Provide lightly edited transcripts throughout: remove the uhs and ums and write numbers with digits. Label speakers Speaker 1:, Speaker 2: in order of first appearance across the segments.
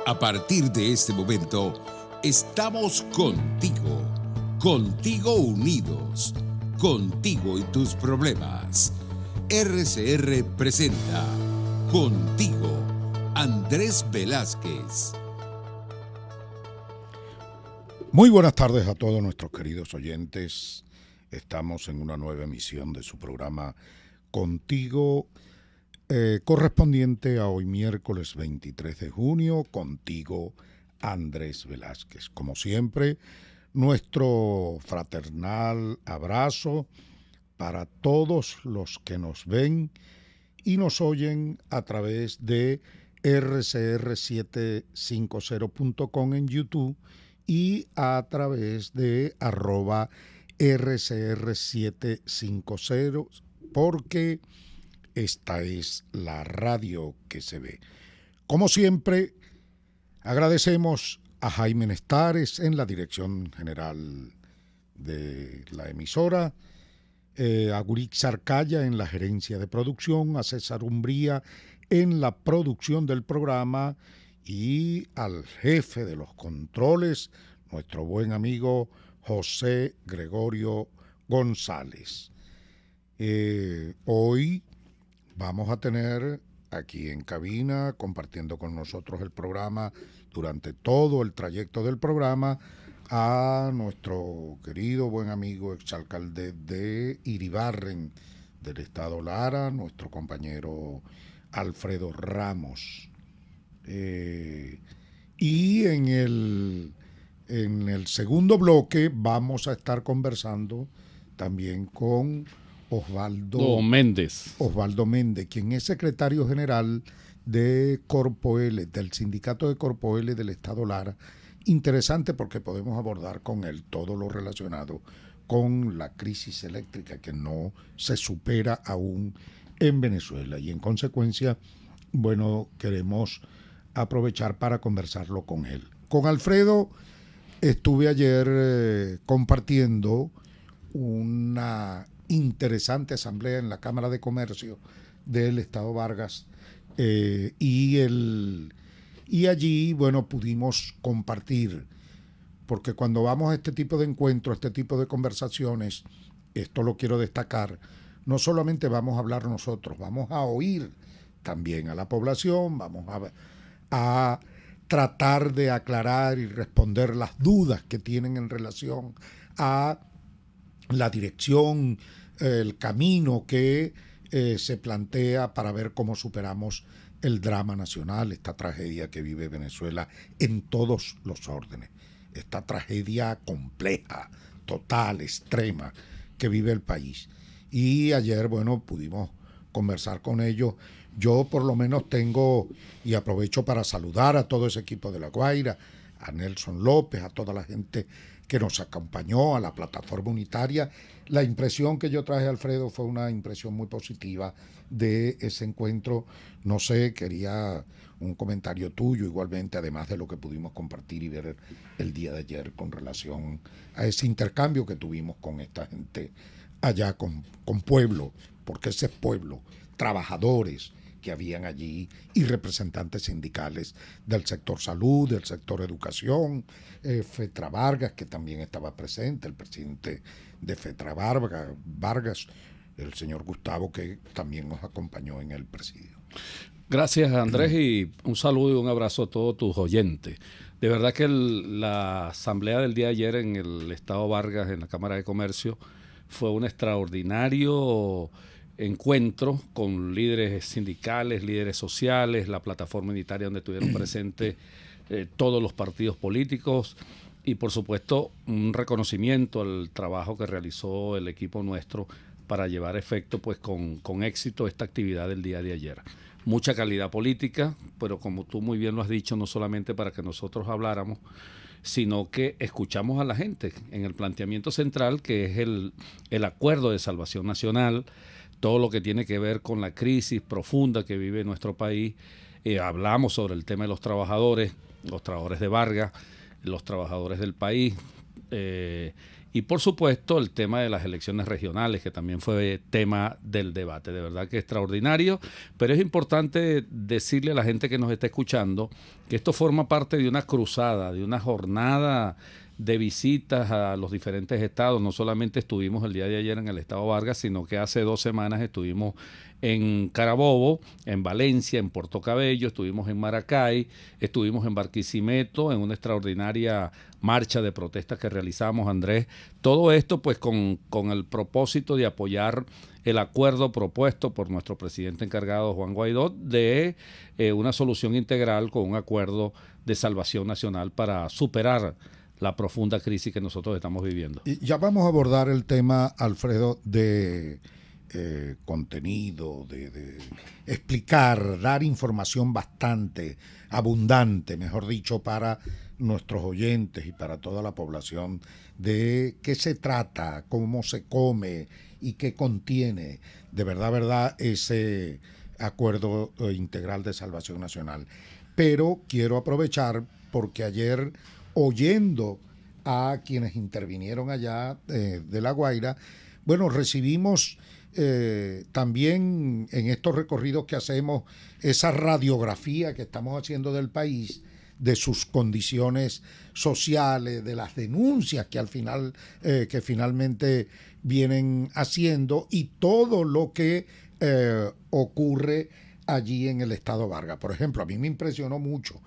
Speaker 1: A partir de este momento, estamos contigo, contigo unidos, contigo y tus problemas. RCR presenta Contigo, Andrés Velázquez.
Speaker 2: Muy buenas tardes a todos nuestros queridos oyentes. Estamos en una nueva emisión de su programa Contigo, correspondiente a hoy miércoles 23 de junio, Contigo, Andrés Velázquez. Como siempre, nuestro fraternal abrazo para todos los que nos ven y nos oyen a través de rcr750.com en YouTube y a través de @rcr750, porque esta es la radio que se ve. Como siempre, agradecemos a Jaime Nestares en la dirección general de la emisora, a Gurix Arcaya en la gerencia de producción, a César Umbría en la producción del programa y al jefe de los controles, nuestro buen amigo José Gregorio González. Hoy vamos a tener aquí en cabina, compartiendo con nosotros el programa durante todo el trayecto del programa, a nuestro querido buen amigo exalcalde de Iribarren, del estado Lara, nuestro compañero Alfredo Ramos. Y en el segundo bloque vamos a estar conversando también con Osvaldo Méndez, quien es secretario general de Corpoel, del sindicato de Corpoel del estado Lara. Interesante porque podemos abordar con él todo lo relacionado con la crisis eléctrica que no se supera aún en Venezuela, y en consecuencia, bueno, queremos aprovechar para conversarlo con él. Con Alfredo estuve ayer compartiendo una interesante asamblea en la Cámara de Comercio del Estado Vargas, y allí, bueno, pudimos compartir, porque cuando vamos a este tipo de encuentros, este tipo de conversaciones, esto lo quiero destacar, no solamente vamos a hablar nosotros, vamos a oír también a la población, vamos a tratar de aclarar y responder las dudas que tienen en relación a la dirección, el camino que se plantea para ver cómo superamos el drama nacional, esta tragedia que vive Venezuela en todos los órdenes, esta tragedia compleja, total, extrema que vive el país. Y ayer, bueno, pudimos conversar con ellos. Yo por lo menos tengo, y aprovecho para saludar a todo ese equipo de La Guaira, a Nelson López, a toda la gente que nos acompañó, a la plataforma unitaria. La impresión que yo traje, Alfredo, fue una impresión muy positiva de ese encuentro. No sé, quería un comentario tuyo igualmente, además de lo que pudimos compartir y ver el día de ayer con relación a ese intercambio que tuvimos con esta gente allá, con pueblo, porque ese es pueblo, trabajadores que habían allí y representantes sindicales del sector salud, del sector educación, Fetra Vargas, que también estaba presente, el presidente de Fetra Vargas, el señor Gustavo, que también nos acompañó en el presidio.
Speaker 3: Gracias, Andrés, y un saludo y un abrazo a todos tus oyentes. De verdad que la asamblea del día de ayer en el Estado Vargas, en la Cámara de Comercio, fue un extraordinario encuentro con líderes sindicales, líderes sociales, la plataforma unitaria donde estuvieron presentes todos los partidos políticos, y por supuesto un reconocimiento al trabajo que realizó el equipo nuestro para llevar a efecto pues con éxito esta actividad del día de ayer. Mucha calidad política, pero como tú muy bien lo has dicho, no solamente para que nosotros habláramos, sino que escuchamos a la gente en el planteamiento central, que es el acuerdo de salvación nacional, todo lo que tiene que ver con la crisis profunda que vive nuestro país. Hablamos sobre el tema de los trabajadores de Vargas, los trabajadores del país, Y por supuesto el tema de las elecciones regionales, que también fue tema del debate. De verdad que extraordinario, pero es importante decirle a la gente que nos está escuchando que esto forma parte de una cruzada, de una jornada de visitas a los diferentes estados. No solamente estuvimos el día de ayer en el estado Vargas, sino que hace 2 semanas estuvimos en Carabobo, en Valencia, en Puerto Cabello, estuvimos en Maracay, estuvimos en Barquisimeto, en una extraordinaria marcha de protesta que realizamos, Andrés. Todo esto pues con el propósito de apoyar el acuerdo propuesto por nuestro presidente encargado, Juan Guaidó, de una solución integral con un acuerdo de salvación nacional para superar la profunda crisis que nosotros estamos viviendo.
Speaker 2: Y ya vamos a abordar el tema, Alfredo, de contenido, de explicar, dar información bastante abundante, mejor dicho, para nuestros oyentes y para toda la población, de qué se trata, cómo se come y qué contiene de verdad ese acuerdo integral de salvación nacional. Pero quiero aprovechar porque ayer, oyendo a quienes intervinieron allá de La Guaira, bueno, recibimos también en estos recorridos que hacemos esa radiografía que estamos haciendo del país, de sus condiciones sociales, de las denuncias que al final que finalmente vienen haciendo y todo lo que ocurre allí en el estado Vargas. Por ejemplo, a mí me impresionó mucho,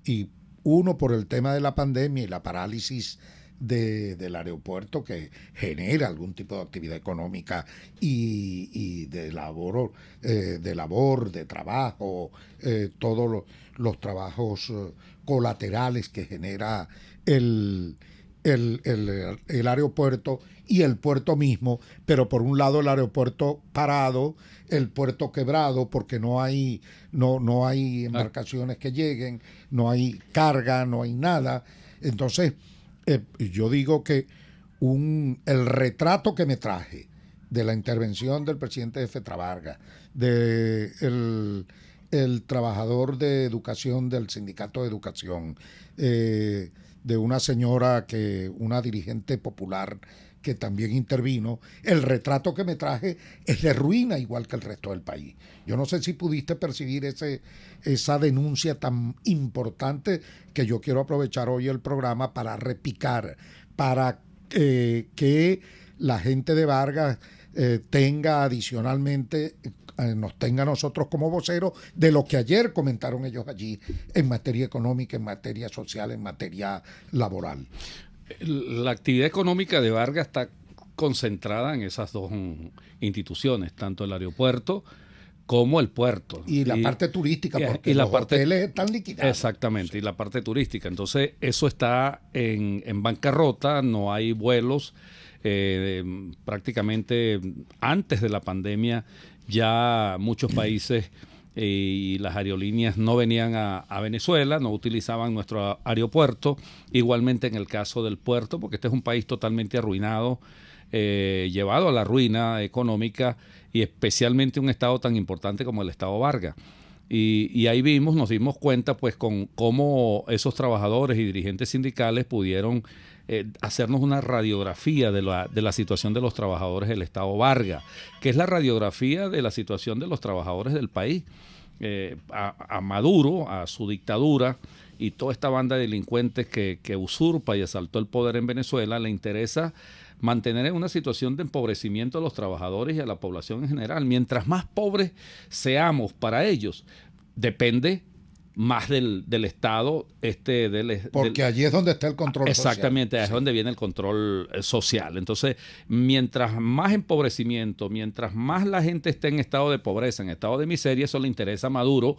Speaker 2: y uno por el tema de la pandemia y la parálisis del aeropuerto, que genera algún tipo de actividad económica y de labor, de trabajo, todos los trabajos colaterales que genera el aeropuerto y el puerto mismo, pero por un lado el aeropuerto parado, el puerto quebrado porque no hay embarcaciones que lleguen, no hay carga, no hay nada. Entonces yo digo que el retrato que me traje de la intervención del presidente de FETRAVARGA, de el trabajador de educación del sindicato de educación, de una señora una dirigente popular que también intervino, el retrato que me traje es de ruina igual que el resto del país. Yo no sé si pudiste percibir esa denuncia tan importante que yo quiero aprovechar hoy el programa para repicar, para que la gente de Vargas tenga adicionalmente, nos tenga a nosotros como voceros de lo que ayer comentaron ellos allí en materia económica, en materia social, en materia laboral.
Speaker 3: La actividad económica de Vargas está concentrada en esas dos instituciones, tanto el aeropuerto como el puerto.
Speaker 2: Y la parte turística, porque los hoteles están liquidados.
Speaker 3: Exactamente, sí. Y la parte turística. Entonces, eso está en bancarrota, no hay vuelos. Prácticamente antes de la pandemia ya muchos países y las aerolíneas no venían a Venezuela, no utilizaban nuestro aeropuerto, igualmente en el caso del puerto, porque este es un país totalmente arruinado, llevado a la ruina económica, y especialmente un estado tan importante como el estado Vargas. Y ahí nos dimos cuenta pues con cómo esos trabajadores y dirigentes sindicales pudieron hacernos una radiografía de la situación de los trabajadores del estado Vargas, que es la radiografía de la situación de los trabajadores del país. A Maduro, a su dictadura y toda esta banda de delincuentes que usurpa y asaltó el poder en Venezuela, le interesa mantener en una situación de empobrecimiento a los trabajadores y a la población en general. Mientras más pobres seamos para ellos, depende más del Estado.
Speaker 2: Porque allí es donde está el control
Speaker 3: social. Exactamente, es donde viene el control social. Entonces, mientras más empobrecimiento, mientras más la gente esté en estado de pobreza, en estado de miseria, eso le interesa a Maduro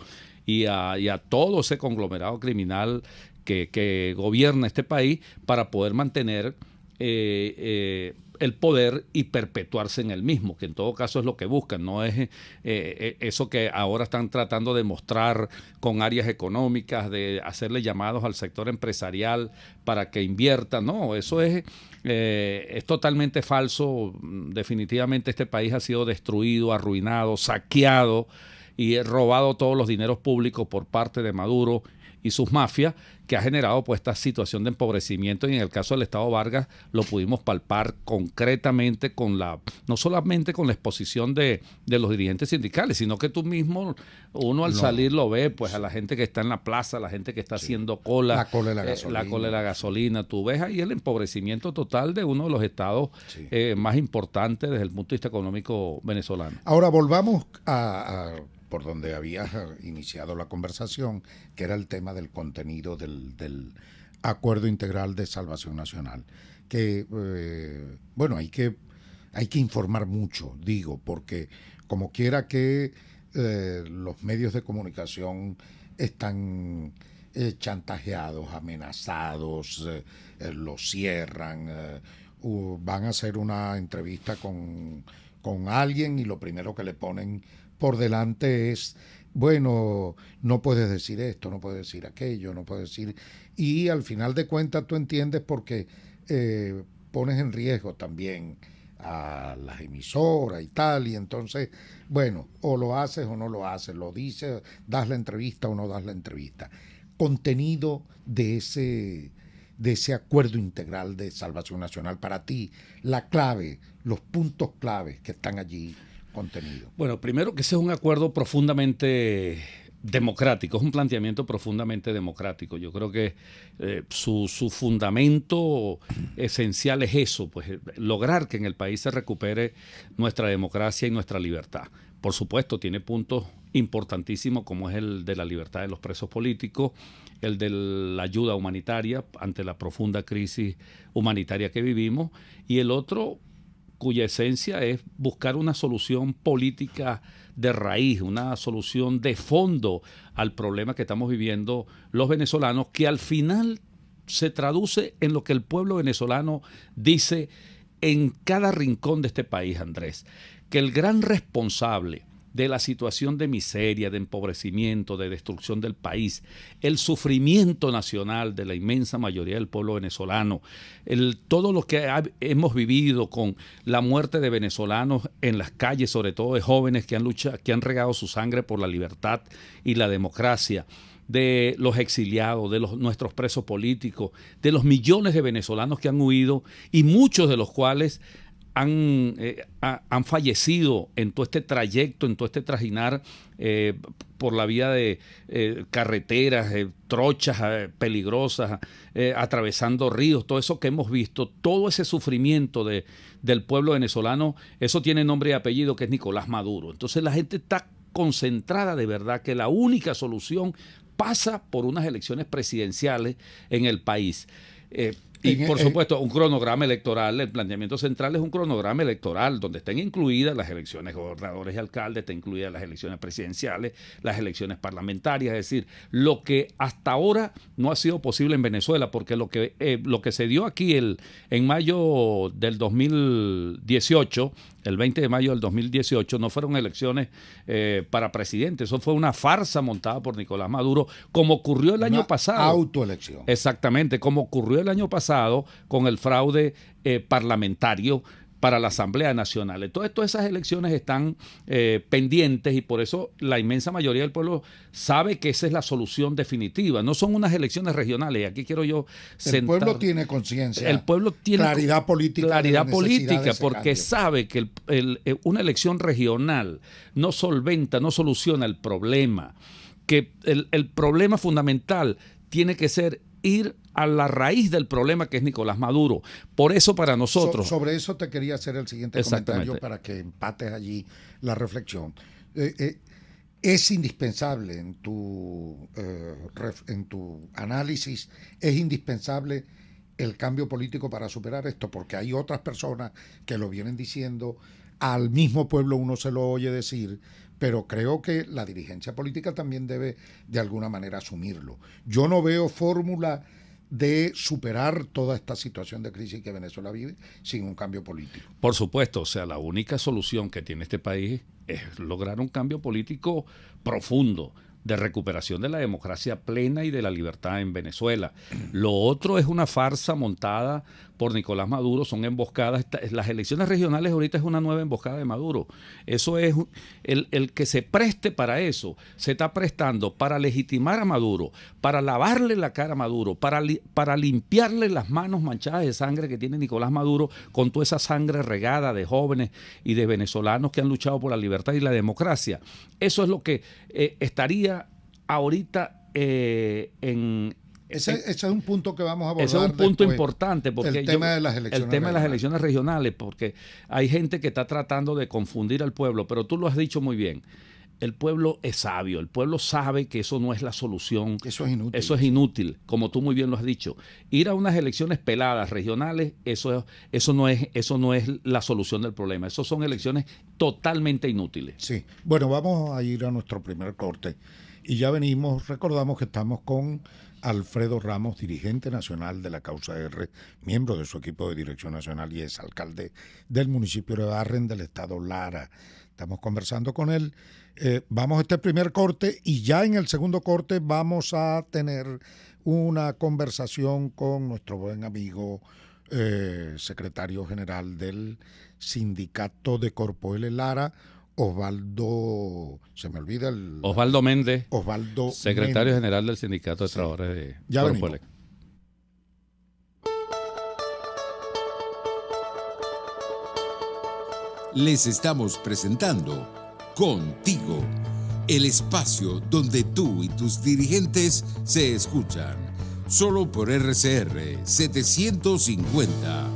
Speaker 3: y a todo ese conglomerado criminal que gobierna este país para poder mantener el poder y perpetuarse en el mismo, que en todo caso es lo que buscan, no es eso que ahora están tratando de mostrar con áreas económicas, de hacerle llamados al sector empresarial para que invierta. No, eso es totalmente falso. Definitivamente este país ha sido destruido, arruinado, saqueado y robado todos los dineros públicos por parte de Maduro y sus mafias, que ha generado pues esta situación de empobrecimiento, y en el caso del Estado Vargas lo pudimos palpar concretamente no solamente con la exposición de los dirigentes sindicales, sino que tú mismo, uno al salir lo ve, pues a la gente que está en la plaza, a la gente que está haciendo cola,
Speaker 2: la cola de la gasolina,
Speaker 3: tú ves ahí el empobrecimiento total de uno de los estados más importantes desde el punto de vista económico venezolano.
Speaker 2: Ahora volvamos a por donde habías iniciado la conversación, que era el tema del contenido del Acuerdo Integral de Salvación Nacional. Que, bueno, hay que informar mucho, digo, porque como quiera que los medios de comunicación están chantajeados, amenazados, lo cierran, van a hacer una entrevista con alguien y lo primero que le ponen por delante es, bueno, no puedes decir esto, no puedes decir aquello, no puedes decir... Y al final de cuentas tú entiendes porque pones en riesgo también a las emisoras y tal, y entonces, bueno, o lo haces o no lo haces, lo dices, das la entrevista o no das la entrevista. Contenido de ese acuerdo integral de salvación nacional, para ti, la clave, los puntos claves que están allí contenidos.
Speaker 3: Bueno, primero que ese es un acuerdo profundamente democrático, es un planteamiento profundamente democrático. Yo creo que su fundamento esencial es eso, pues lograr que en el país se recupere nuestra democracia y nuestra libertad. Por supuesto, tiene puntos importantísimos como es el de la libertad de los presos políticos, el de la ayuda humanitaria ante la profunda crisis humanitaria que vivimos, y el otro cuya esencia es buscar una solución política de raíz, una solución de fondo al problema que estamos viviendo los venezolanos, que al final se traduce en lo que el pueblo venezolano dice en cada rincón de este país, Andrés, que el gran responsable de la situación de miseria, de empobrecimiento, de destrucción del país, el sufrimiento nacional de la inmensa mayoría del pueblo venezolano, todo lo que hemos vivido con la muerte de venezolanos en las calles, sobre todo de jóvenes que han luchado, que han regado su sangre por la libertad y la democracia, de los exiliados, de nuestros presos políticos, de los millones de venezolanos que han huido y muchos de los cuales han fallecido en todo este trayecto, en todo este trajinar por la vía de carreteras, trochas peligrosas, atravesando ríos, todo eso que hemos visto, todo ese sufrimiento del pueblo venezolano, eso tiene nombre y apellido, que es Nicolás Maduro. Entonces la gente está concentrada de verdad que la única solución pasa por unas elecciones presidenciales en el país. Y por supuesto, un cronograma electoral, el planteamiento central es un cronograma electoral donde estén incluidas las elecciones gobernadores y alcaldes, estén incluidas las elecciones presidenciales, las elecciones parlamentarias, es decir, lo que hasta ahora no ha sido posible en Venezuela, porque lo que se dio aquí en mayo del 2018, el 20 de mayo del 2018, no fueron elecciones para presidente, eso fue una farsa montada por Nicolás Maduro, como ocurrió el año pasado.
Speaker 2: Autoelección.
Speaker 3: Exactamente, como ocurrió el año pasado con el fraude parlamentario para la Asamblea Nacional. Entonces, todas esas elecciones están pendientes, y por eso la inmensa mayoría del pueblo sabe que esa es la solución definitiva. No son unas elecciones regionales. Aquí quiero yo sentar.
Speaker 2: El pueblo tiene conciencia.
Speaker 3: El pueblo tiene
Speaker 2: claridad política.
Speaker 3: Claridad política, porque sabe que una elección regional no solventa, no soluciona el problema. Que el problema fundamental tiene que ser ir a la raíz del problema, que es Nicolás Maduro. Por eso para nosotros...
Speaker 2: Sobre eso te quería hacer el siguiente comentario para que empates allí la reflexión. Es indispensable en tu análisis, es indispensable el cambio político para superar esto, porque hay otras personas que lo vienen diciendo, al mismo pueblo uno se lo oye decir, pero creo que la dirigencia política también debe de alguna manera asumirlo. Yo no veo fórmula de superar toda esta situación de crisis que Venezuela vive sin un cambio político.
Speaker 3: Por supuesto, o sea, la única solución que tiene este país es lograr un cambio político profundo, de recuperación de la democracia plena y de la libertad en Venezuela. Lo otro es una farsa montada por Nicolás Maduro, son emboscadas. Las elecciones regionales ahorita es una nueva emboscada de Maduro. Eso es el que se preste para eso, se está prestando para legitimar a Maduro, para lavarle la cara a Maduro, para limpiarle las manos manchadas de sangre que tiene Nicolás Maduro con toda esa sangre regada de jóvenes y de venezolanos que han luchado por la libertad y la democracia. Eso es lo que estaría ahorita
Speaker 2: Ese es un punto que vamos a abordar.
Speaker 3: Ese es un punto importante, porque
Speaker 2: el tema de las
Speaker 3: elecciones regionales, porque hay gente que está tratando de confundir al pueblo, pero tú lo has dicho muy bien. El pueblo es sabio, el pueblo sabe que eso no es la solución.
Speaker 2: Eso es inútil.
Speaker 3: Eso es inútil, como tú muy bien lo has dicho. Ir a unas elecciones peladas regionales, eso no es la solución del problema. Eso son elecciones totalmente inútiles.
Speaker 2: Sí. Bueno, vamos a ir a nuestro primer corte. Y ya recordamos que estamos con Alfredo Ramos, dirigente nacional de la Causa R, miembro de su equipo de dirección nacional y es alcalde del municipio de Barren del estado Lara. Estamos conversando con él. Vamos a este primer corte y ya en el segundo corte vamos a tener una conversación con nuestro buen amigo secretario general del Sindicato de Corpoeles Lara, Osvaldo
Speaker 3: Méndez, secretario
Speaker 2: Méndez,
Speaker 3: general del Sindicato de Trabajadores de
Speaker 2: ya
Speaker 3: Corpoeles.
Speaker 1: Les estamos presentando Contigo, el espacio donde tú y tus dirigentes se escuchan, solo por RCR 750.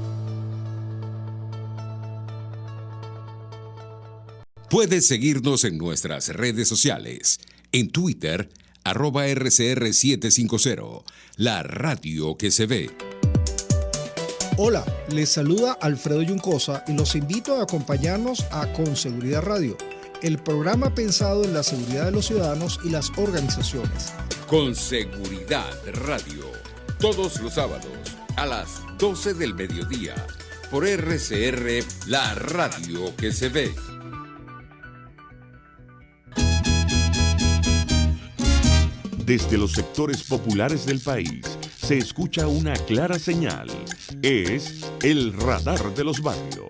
Speaker 1: Puedes seguirnos en nuestras redes sociales, en Twitter, @RCR750, la radio que se ve.
Speaker 4: Hola, les saluda Alfredo Yuncosa y los invito a acompañarnos a Con Seguridad Radio, el programa pensado en la seguridad de los ciudadanos y las organizaciones.
Speaker 1: Con Seguridad Radio, todos los sábados a las 12 del mediodía, por RCR, la radio que se ve.
Speaker 5: Desde los sectores populares del país se escucha una clara señal. Es el radar de los barrios.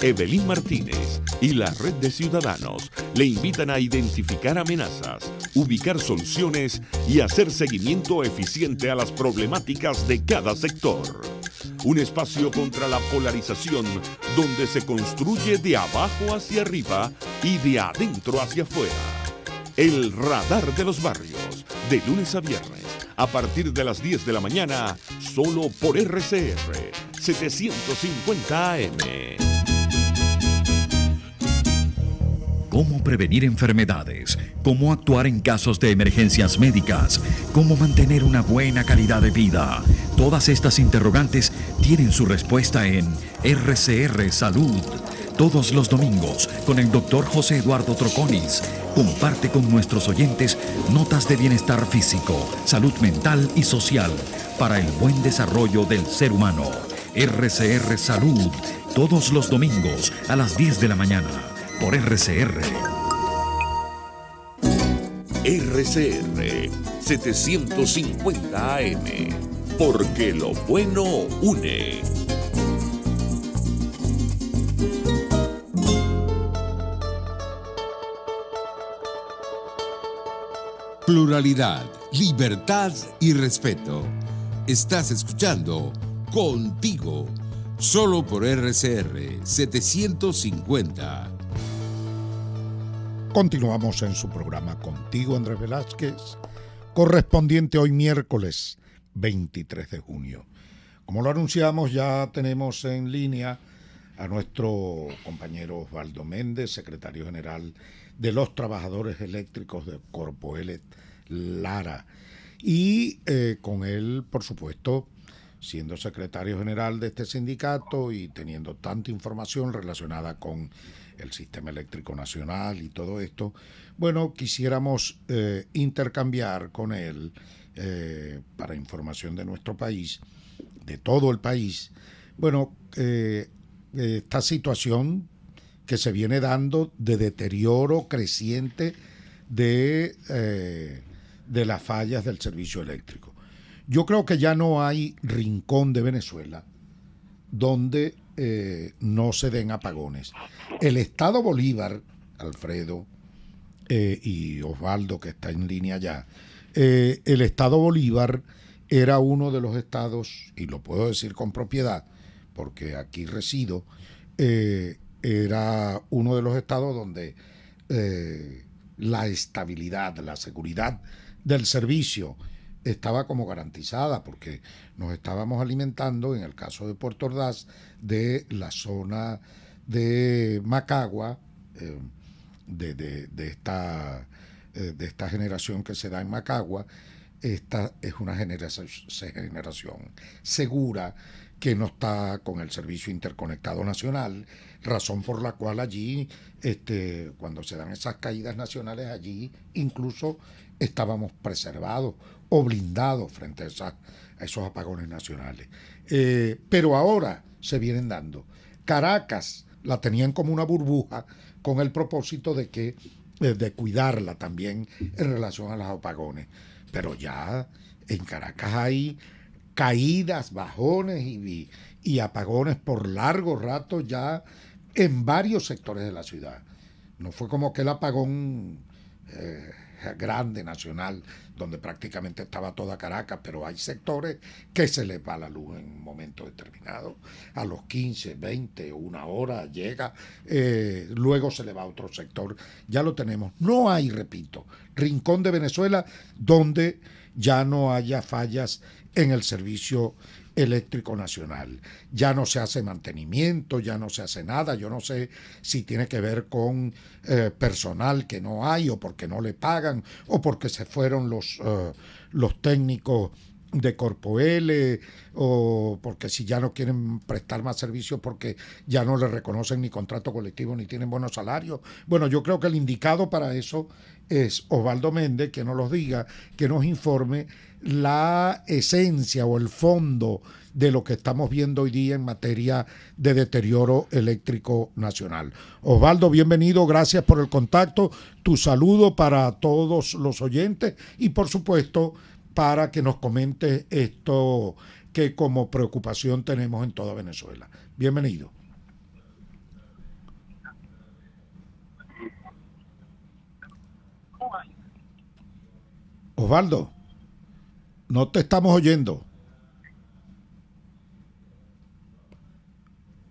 Speaker 5: Evelyn Martínez y la red de ciudadanos le invitan a identificar amenazas, ubicar soluciones y hacer seguimiento eficiente a las problemáticas de cada sector. Un espacio contra la polarización donde se construye de abajo hacia arriba y de adentro hacia afuera. El radar de los barrios, de lunes a viernes, a partir de las 10 de la mañana, solo por RCR 750 AM.
Speaker 6: Cómo prevenir enfermedades, cómo actuar en casos de emergencias médicas, cómo mantener una buena calidad de vida. Todas estas interrogantes tienen su respuesta en RCR Salud. Todos los domingos, con el Dr. José Eduardo Troconis, comparte con nuestros oyentes notas de bienestar físico, salud mental y social para el buen desarrollo del ser humano. RCR Salud, todos los domingos a las 10 de la mañana, por RCR.
Speaker 5: RCR 750 AM, porque lo bueno une.
Speaker 1: Pluralidad, libertad y respeto. Estás escuchando Contigo, solo por RCR 750.
Speaker 2: Continuamos en su programa Contigo, Andrés Velázquez, correspondiente hoy miércoles 23 de junio. Como lo anunciamos, ya tenemos en línea a nuestro compañero Osvaldo Méndez, secretario general de los trabajadores eléctricos de Corpoeles Lara. Y con él, por supuesto, siendo secretario general de este sindicato y teniendo tanta información relacionada con el sistema eléctrico nacional y todo esto, bueno, quisiéramos intercambiar con él para información de nuestro país, de todo el país, bueno, esta situación que se viene dando de deterioro creciente de las fallas del servicio eléctrico. Yo creo que ya no hay rincón de Venezuela donde no se den apagones. El Estado Bolívar, Alfredo y Osvaldo, que está en línea ya, el Estado Bolívar era uno de los estados, y lo puedo decir con propiedad, porque aquí resido, era uno de los estados donde la estabilidad, la seguridad del servicio estaba como garantizada, porque nos estábamos alimentando, en el caso de Puerto Ordaz, de la zona de Macagua, de esta generación que se da en Macagua. Esta es una generación segura, que no está con el servicio interconectado nacional, razón por la cual allí, cuando se dan esas caídas nacionales, allí incluso estábamos preservados o blindados frente a esos apagones nacionales. Pero ahora se vienen dando. Caracas la tenían como una burbuja con el propósito de cuidarla también en relación a los apagones. Pero ya en Caracas hay caídas, bajones y apagones por largo rato ya en varios sectores de la ciudad. No fue como que el apagón grande, nacional, donde prácticamente estaba toda Caracas, pero hay sectores que se les va la luz en un momento determinado. A los 15, 20, una hora llega, luego se le va a otro sector. Ya lo tenemos. No hay, repito, rincón de Venezuela donde ya no haya fallas en el servicio eléctrico nacional. Ya no se hace mantenimiento, ya no se hace nada. Yo no sé si tiene que ver con personal que no hay, o porque no le pagan, o porque se fueron los técnicos de Corpoel, o porque si ya no quieren prestar más servicios porque ya no le reconocen ni contrato colectivo ni tienen buenos salarios. Bueno, yo creo que el indicado para eso es Osvaldo Méndez, que nos los diga, que nos informe la esencia o el fondo de lo que estamos viendo hoy día en materia de deterioro eléctrico nacional. Osvaldo, bienvenido, gracias por el contacto, tu saludo para todos los oyentes y por supuesto para que nos comentes esto que como preocupación tenemos en toda Venezuela. Bienvenido. Osvaldo, no te estamos oyendo.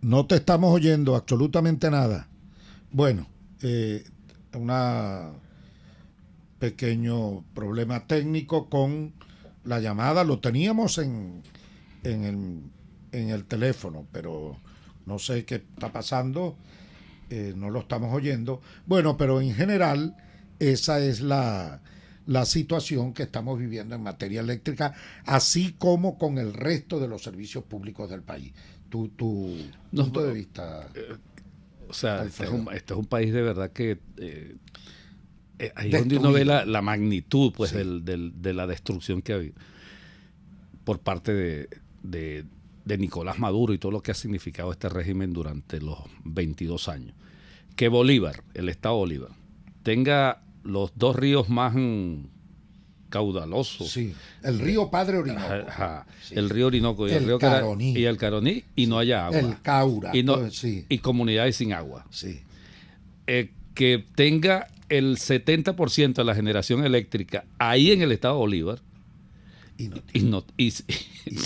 Speaker 2: No te estamos oyendo absolutamente nada. Bueno, una pequeño problema técnico con la llamada. Lo teníamos en el teléfono, pero no sé qué está pasando. No lo estamos oyendo. Bueno, pero en general esa es la situación que estamos viviendo en materia eléctrica, así como con el resto de los servicios públicos del país. Tu punto de vista.
Speaker 3: O sea, este es un país de verdad que ahí es donde uno ve la magnitud, pues, sí, de la destrucción que ha habido por parte de Nicolás Maduro y todo lo que ha significado este régimen durante los 22 años. Que Bolívar, el Estado Bolívar, tenga los dos ríos más caudalosos.
Speaker 2: Sí, el río Padre Orinoco.
Speaker 3: Sí. El río Orinoco y el río Caroní. Y el Caroní, y no haya agua.
Speaker 2: El Caura.
Speaker 3: Y comunidades sin agua.
Speaker 2: Sí.
Speaker 3: Que tenga el 70% de la generación eléctrica ahí en el Estado Bolívar. Y se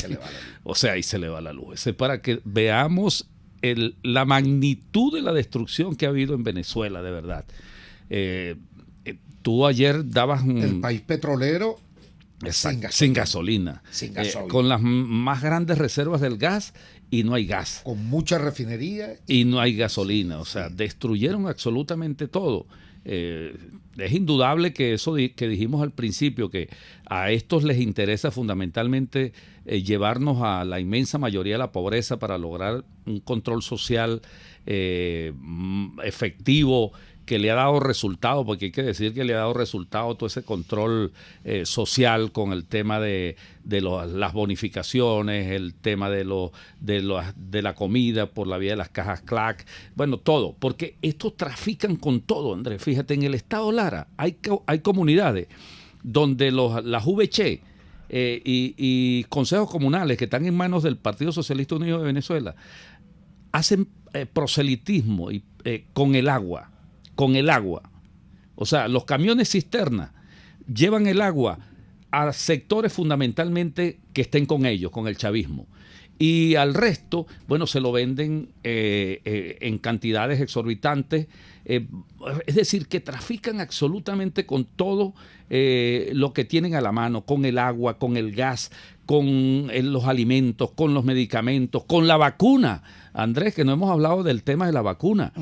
Speaker 3: le va la luz. O sea, ahí se le va la luz. Es para que veamos la magnitud de la destrucción que ha habido en Venezuela, de verdad. Tú ayer dabas
Speaker 2: el país petrolero
Speaker 3: sin gasolina. Con las más grandes reservas del gas y no hay gas.
Speaker 2: Con mucha refinería.
Speaker 3: Y no hay gasolina. O sea, destruyeron absolutamente todo. Es indudable que eso que dijimos al principio, que a estos les interesa fundamentalmente llevarnos a la inmensa mayoría de la pobreza para lograr un control social efectivo que le ha dado resultado, porque hay que decir que le ha dado resultado todo ese control social con el tema de las bonificaciones, el tema de la comida por la vía de las cajas CLAC, bueno, todo, porque estos trafican con todo, Andrés. Fíjate, en el estado Lara hay comunidades donde las VC y consejos comunales que están en manos del Partido Socialista Unido de Venezuela hacen proselitismo con el agua. O sea, los camiones cisterna llevan el agua a sectores fundamentalmente que estén con ellos, con el chavismo. Y al resto, bueno, se lo venden en cantidades exorbitantes. Es decir, que trafican absolutamente con todo lo que tienen a la mano, con el agua, con el gas, con los alimentos, con los medicamentos, con la vacuna. Andrés, que no hemos hablado del tema de la vacuna,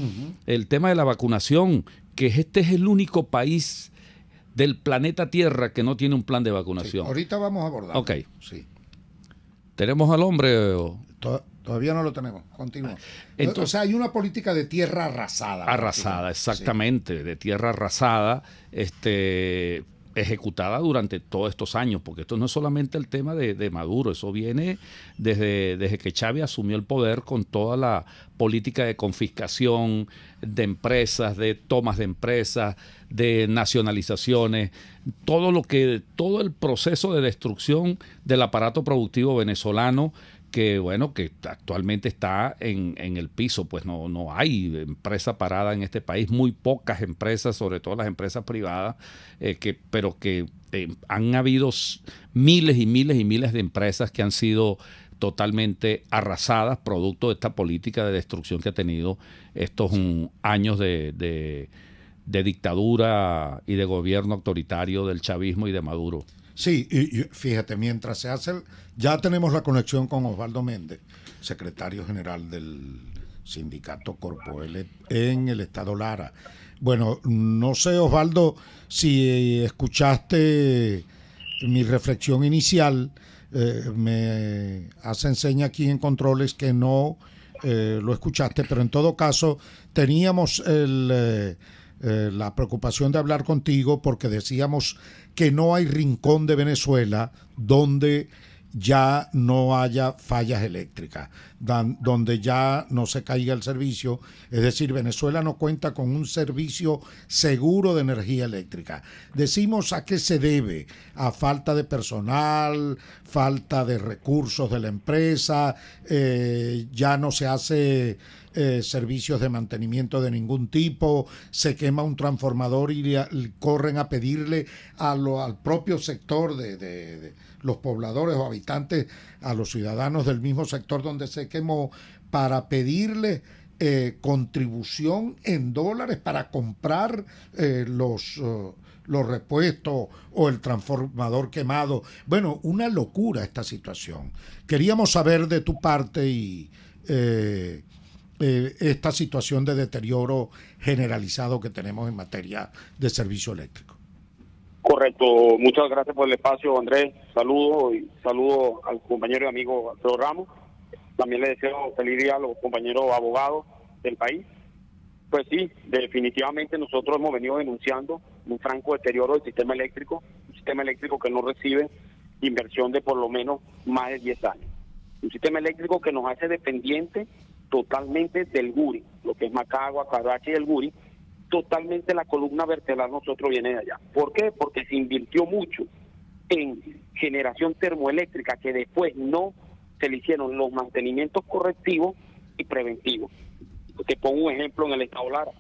Speaker 3: el tema de la vacunación, que este es el único país del planeta Tierra que no tiene un plan de vacunación.
Speaker 2: Sí, ahorita vamos a abordar.
Speaker 3: Ok.
Speaker 2: Sí.
Speaker 3: ¿Tenemos al hombre?
Speaker 2: Todavía no lo tenemos. Continúa. Entonces, o sea, hay una política de tierra arrasada.
Speaker 3: Arrasada, exactamente, sí. De tierra arrasada, ejecutada durante todos estos años, porque esto no es solamente el tema de Maduro, eso viene desde que Chávez asumió el poder con toda la política de confiscación de empresas, de tomas de empresas, de nacionalizaciones, todo el proceso de destrucción del aparato productivo venezolano, que bueno, que actualmente está en el piso. Pues no hay empresa parada en este país, muy pocas empresas, sobre todo las empresas privadas, pero que han habido miles y miles y miles de empresas que han sido totalmente arrasadas, producto de esta política de destrucción que ha tenido estos años de dictadura y de gobierno autoritario del chavismo y de Maduro.
Speaker 2: Sí, y fíjate, mientras se hace, ya tenemos la conexión con Osvaldo Méndez, secretario general del sindicato Corpoelec en el estado Lara. Bueno, no sé, Osvaldo, si escuchaste mi reflexión inicial. Me hacen seña aquí en controles que no lo escuchaste, pero en todo caso teníamos la preocupación de hablar contigo porque decíamos que no hay rincón de Venezuela donde ya no haya fallas eléctricas, donde ya no se caiga el servicio. Es decir, Venezuela no cuenta con un servicio seguro de energía eléctrica. Decimos a qué se debe: a falta de personal, falta de recursos de la empresa, ya no se hace servicios de mantenimiento de ningún tipo, se quema un transformador y corren a pedirle al propio sector de los pobladores o habitantes, a los ciudadanos del mismo sector donde se quemó, para pedirle contribución en dólares para comprar los repuestos o el transformador quemado. Bueno, una locura esta situación. Queríamos saber de tu parte y esta situación de deterioro generalizado que tenemos en materia de servicio eléctrico.
Speaker 7: Correcto, muchas gracias por el espacio, Andrés. Saludo al compañero y amigo Alfredo Ramos. También le deseo feliz día a los compañeros abogados del país. Pues sí, definitivamente nosotros hemos venido denunciando un franco deterioro del sistema eléctrico, un sistema eléctrico que no recibe inversión de por lo menos más de 10 años. Un sistema eléctrico que nos hace dependiente totalmente del Guri, lo que es Macagua, Carache y el Guri. Totalmente la columna vertebral nosotros viene de allá. ¿Por qué? Porque se invirtió mucho en generación termoeléctrica que después no se le hicieron los mantenimientos correctivos y preventivos. Te pongo un ejemplo en el estado Lara,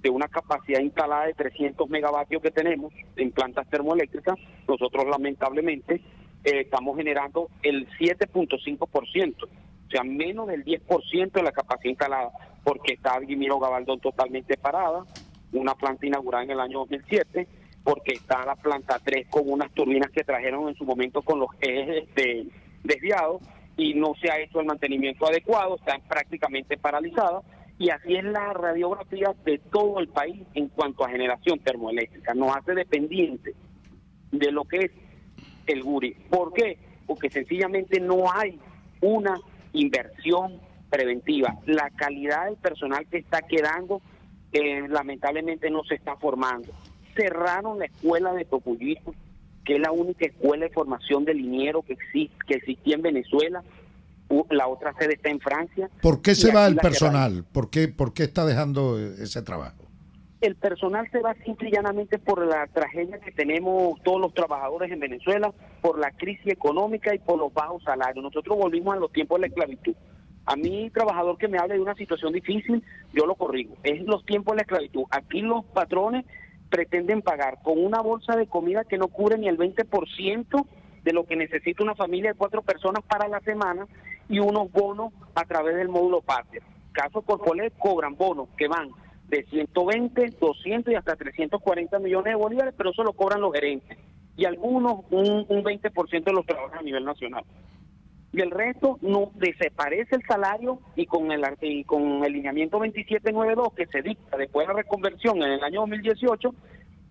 Speaker 7: de una capacidad instalada de 300 megavatios que tenemos en plantas termoeléctricas, nosotros lamentablemente estamos generando el 7.5%, o sea, menos del 10% de la capacidad instalada, porque está Guimiro Gabaldón totalmente parada, una planta inaugurada en el año 2007, porque está la planta 3 con unas turbinas que trajeron en su momento con los ejes desviados y no se ha hecho el mantenimiento adecuado, está prácticamente paralizada, y así es la radiografía de todo el país en cuanto a generación termoeléctrica. Nos hace dependiente de lo que es el Guri. ¿Por qué? Porque sencillamente no hay una inversión preventiva. La calidad del personal que está quedando lamentablemente no se está formando. Cerraron la escuela de Tocuyito, que es la única escuela de formación de liniero que existía en Venezuela. La otra sede está en Francia.
Speaker 2: ¿Por qué se va el personal? ¿Por qué está dejando ese trabajo?
Speaker 7: El personal se va simple y llanamente por la tragedia que tenemos todos los trabajadores en Venezuela, por la crisis económica y por los bajos salarios. Nosotros volvimos a los tiempos de la esclavitud. A mí, trabajador que me hable de una situación difícil, yo lo corrijo. Es los tiempos de la esclavitud. Aquí los patrones pretenden pagar con una bolsa de comida que no cubre ni el 20% de lo que necesita una familia de 4 personas para la semana y unos bonos a través del módulo Patria. Caso Corpolet cobran bonos que van de 120, 200 y hasta 340 millones de bolívares, pero eso lo cobran los gerentes y algunos un 20% de los trabajadores a nivel nacional. Y el resto no desaparece el salario y con el lineamiento 2792 que se dicta después de la reconversión en el año 2018,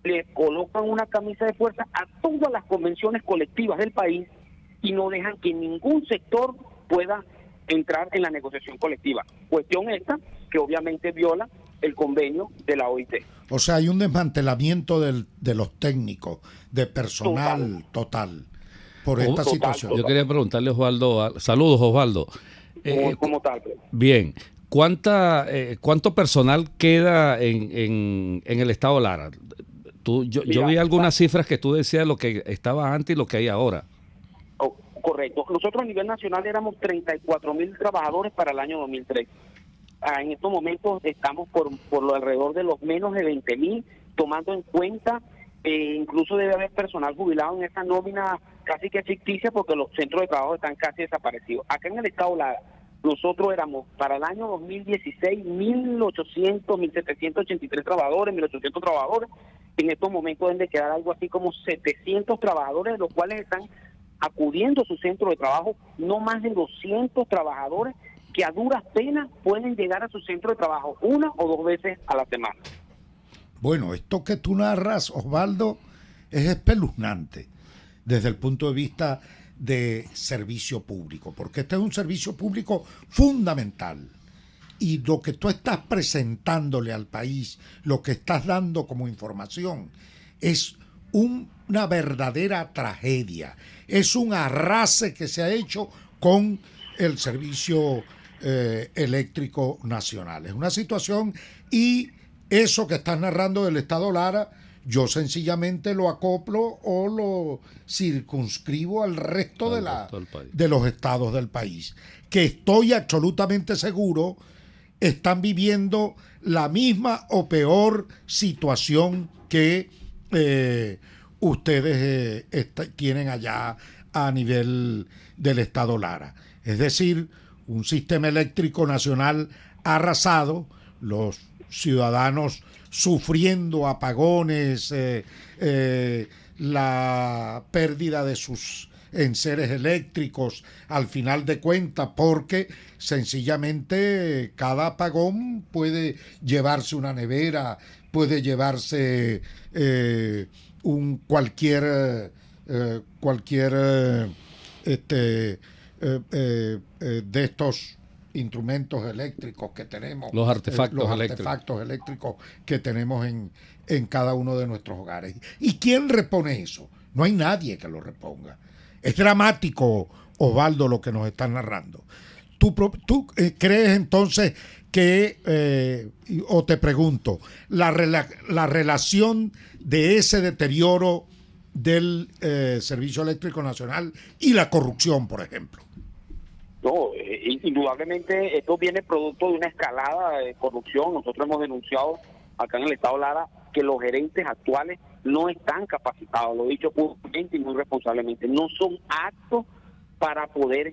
Speaker 7: le colocan una camisa de fuerza a todas las convenciones colectivas del país y no dejan que ningún sector pueda entrar en la negociación colectiva. Cuestión esta que obviamente viola el convenio de la OIT.
Speaker 2: O sea, hay un desmantelamiento de los técnicos, de personal total por esta situación.
Speaker 3: Yo quería preguntarle a Osvaldo, saludos Osvaldo.
Speaker 7: ¿Cómo tal?
Speaker 3: Bien, ¿cuánto personal queda en el estado Lara? Yo vi algunas cifras que tú decías lo que estaba antes y lo que hay ahora.
Speaker 7: Correcto. Nosotros a nivel nacional éramos 34.000 trabajadores para el año 2003. En estos momentos estamos por lo alrededor de los menos de 20.000, tomando en cuenta incluso debe haber personal jubilado en esa nómina casi que ficticia porque los centros de trabajo están casi desaparecidos. Acá en el estado Lara, nosotros éramos para el año 2016 1.800, 1.783 trabajadores, 1.800 trabajadores. En estos momentos deben de quedar algo así como 700 trabajadores, de los cuales están acudiendo a su centro de trabajo, no más de 200 trabajadores que a duras penas pueden llegar a su centro de trabajo 1 o 2 veces a la semana.
Speaker 2: Bueno, esto que tú narras, Osvaldo, es espeluznante desde el punto de vista de servicio público, porque este es un servicio público fundamental. Y lo que tú estás presentándole al país, lo que estás dando como información, es una verdadera tragedia. Es un arrase que se ha hecho con el servicio eléctrico nacional. Es una situación, y eso que estás narrando del estado Lara, yo sencillamente lo acoplo o lo circunscribo al resto de los estados del país, que estoy absolutamente seguro están viviendo la misma o peor situación que ustedes tienen allá a nivel del estado Lara. Es decir, un sistema eléctrico nacional arrasado, los ciudadanos sufriendo apagones, la pérdida de sus enseres eléctricos al final de cuentas, porque sencillamente cada apagón puede llevarse una nevera, puede llevarse cualquier de estos instrumentos eléctricos que tenemos,
Speaker 3: los artefactos
Speaker 2: eléctricos que tenemos en cada uno de nuestros hogares. ¿Y quién repone eso? No hay nadie que lo reponga. Es dramático, Osvaldo, lo que nos están narrando. ¿Tú crees entonces que, o te pregunto, la relación de ese deterioro del Servicio Eléctrico Nacional y la corrupción, por ejemplo?
Speaker 7: No, indudablemente esto viene producto de una escalada de corrupción. Nosotros hemos denunciado acá en el estado Lara que los gerentes actuales no están capacitados, lo he dicho públicamente y muy responsablemente, no son aptos para poder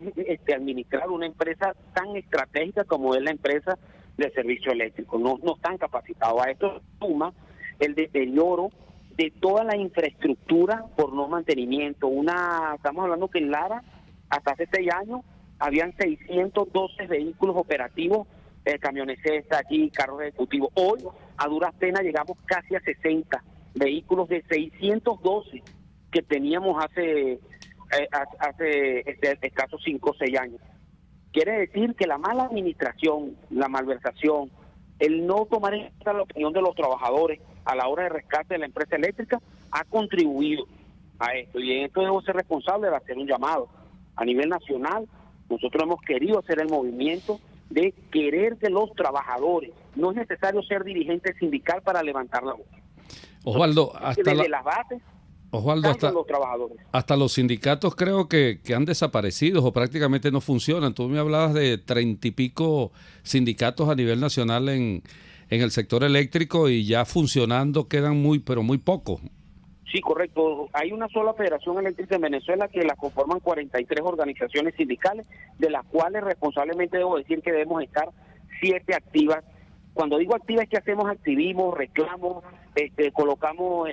Speaker 7: administrar una empresa tan estratégica como es la empresa de servicio eléctrico, no están capacitados. A esto suma el deterioro de toda la infraestructura por no mantenimiento. Estamos hablando que en Lara hasta hace 6 años habían 612 vehículos operativos, camiones aquí, carros ejecutivos. Hoy a duras penas llegamos casi a 60 vehículos de 612 que teníamos hace escasos 5 o 6 años. Quiere decir que la mala administración, la malversación el no tomar en cuenta la opinión de los trabajadores a la hora de rescate de la empresa eléctrica ha contribuido a esto, y en esto debo ser responsable de hacer un llamado. A nivel nacional, nosotros hemos querido hacer el movimiento de querer que los trabajadores, no es necesario ser dirigente sindical para levantar la voz.
Speaker 3: Osvaldo,
Speaker 7: hasta
Speaker 3: los sindicatos creo que han desaparecido o prácticamente no funcionan. Tú me hablabas de 30 y pico sindicatos a nivel nacional en el sector eléctrico, y ya funcionando quedan pero muy pocos.
Speaker 7: Sí, correcto. Hay una sola federación eléctrica en Venezuela que la conforman 43 organizaciones sindicales, de las cuales responsablemente debo decir que debemos estar 7 activas. Cuando digo activas es que hacemos activismo, reclamos, colocamos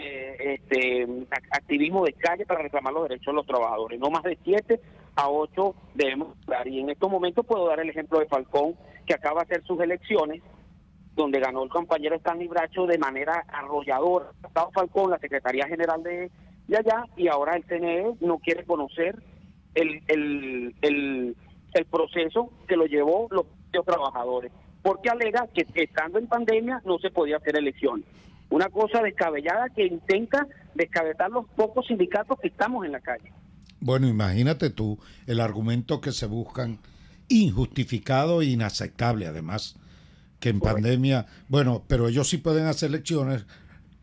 Speaker 7: activismo de calle para reclamar los derechos de los trabajadores. No más de 7 a 8 debemos dar. Y en estos momentos puedo dar el ejemplo de Falcón, que acaba de hacer sus elecciones, donde ganó el compañero Stanley Bracho de manera arrolladora. Estaba Falcón, la Secretaría General de allá, y ahora el CNE no quiere conocer el proceso que lo llevó los trabajadores, porque alega que estando en pandemia no se podía hacer elecciones. Una cosa descabellada que intenta descabetar los pocos sindicatos que estamos en la calle.
Speaker 2: Bueno, imagínate tú el argumento que se buscan, injustificado e inaceptable además, que en pandemia, bueno, pero ellos sí pueden hacer elecciones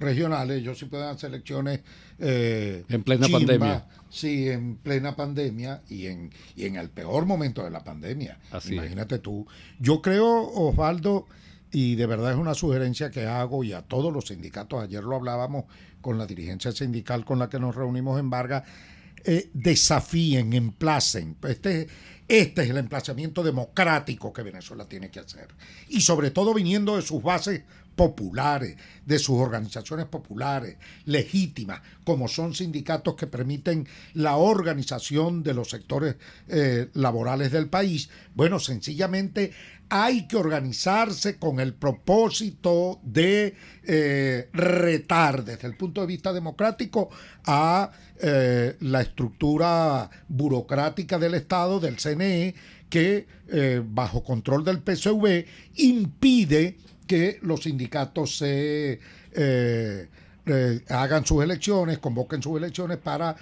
Speaker 2: regionales, ellos sí pueden hacer elecciones
Speaker 3: en plena pandemia.
Speaker 2: Sí, en plena pandemia y en el peor momento de la pandemia.
Speaker 3: Así
Speaker 2: imagínate tú. Yo creo, Osvaldo, y de verdad es una sugerencia que hago, y a todos los sindicatos, ayer lo hablábamos con la dirigencia sindical con la que nos reunimos en Vargas, desafíen, emplacen. Este es el emplazamiento democrático que Venezuela tiene que hacer. Y sobre todo viniendo de sus bases populares, de sus organizaciones populares, legítimas, como son sindicatos que permiten la organización de los sectores laborales del país. Bueno, sencillamente hay que organizarse con el propósito de retar desde el punto de vista democrático a la estructura burocrática del Estado, del CNE, que bajo control del PSV impide que los sindicatos se hagan sus elecciones, convoquen sus elecciones para